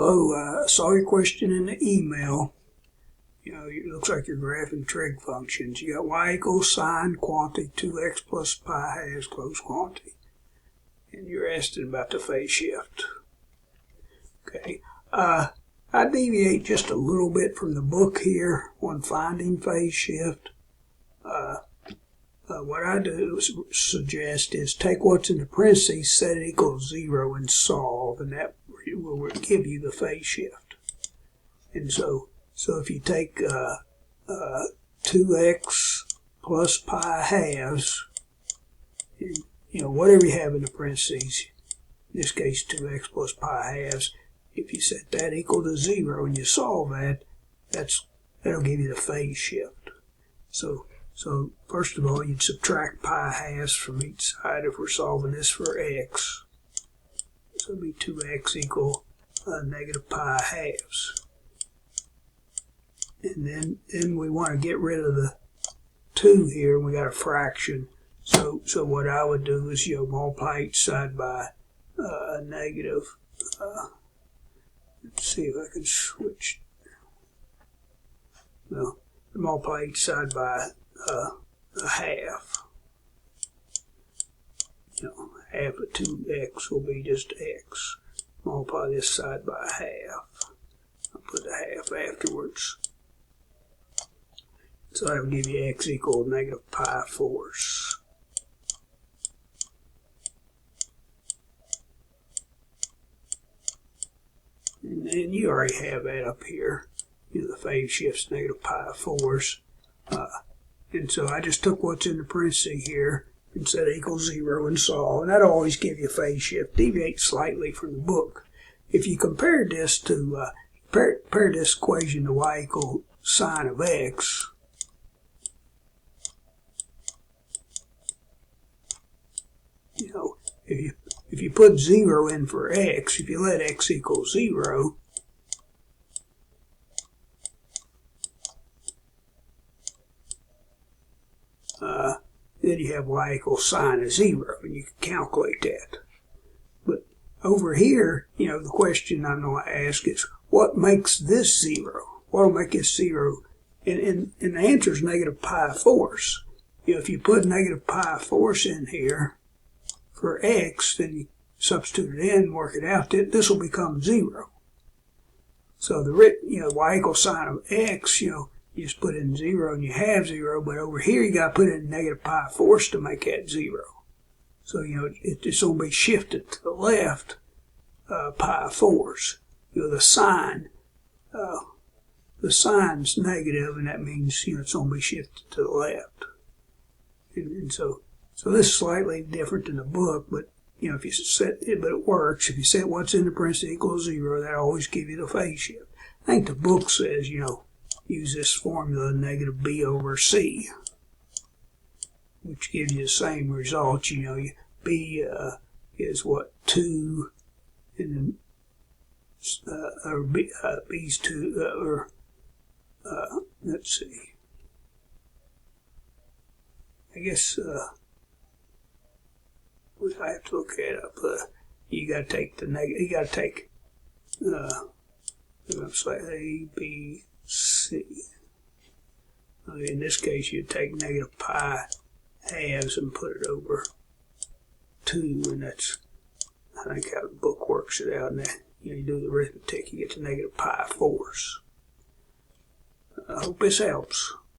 Hello, I saw your question in the email. It looks like you're graphing trig functions. You got y equals sine quantity 2x plus pi halves close quantity. And you're asking about the phase shift. Okay. I deviate just a little bit from the book here on finding phase shift. What I do suggest is take what's in the parentheses, set it equals 0, and solve, and that will give you the phase shift. And so if you take 2x plus pi halves, and, whatever you have in the parentheses, in this case 2x plus pi halves, if you set that equal to 0 and you solve that, that'll give you the phase shift. So first of all, you'd subtract pi halves from each side if we're solving this for x. So it'll be 2x equal negative pi halves. And then we want to get rid of the 2 here, and we got a fraction. So what I would do is multiply each side by a negative. Let's see if I can switch. No, multiply each side by a half. Half of 2x will be just x. Multiply this side by a half. I'll put a half afterwards. So that'll give you x equal negative pi fourths. And you already have that up here. The phase shift's negative pi fourths. And so I just took what's in the parentheses here and set equals 0 and solve. And that'll always give you phase shift. Deviate slightly from the book. If you compare this to, compare this equation to y equals sine of x, if you put 0 in for x, if you let x equal 0, then you have y equals sine of 0, and you can calculate that. But over here, the question I'm going to ask is, what makes this 0? What will make this 0? And the answer is negative pi fourths. If you put negative pi fourths in here for x, then you substitute it in and work it out, this will become 0. So y equals sine of x, you just put in 0 and you have 0, but over here you got to put in negative pi fourths to make that 0. So, it's going to be shifted to the left, pi fourths. The sign's negative, and that means, it's going to be shifted to the left. And so this is slightly different than the book, but, if you set it, but it works. If you set what's in the parentheses equals 0, that'll always give you the phase shift. I think the book says, use this formula, negative b over c, which gives you the same result. B is what, 2, and then b's 2, let's see. I guess I have to look it up. You got to take the negative. You got to take let's say A, B, C. In this case, you take negative pi halves and put it over 2, and that's, I think, how the book works it out. And then, you do the arithmetic, you get to negative pi fourths. I hope this helps.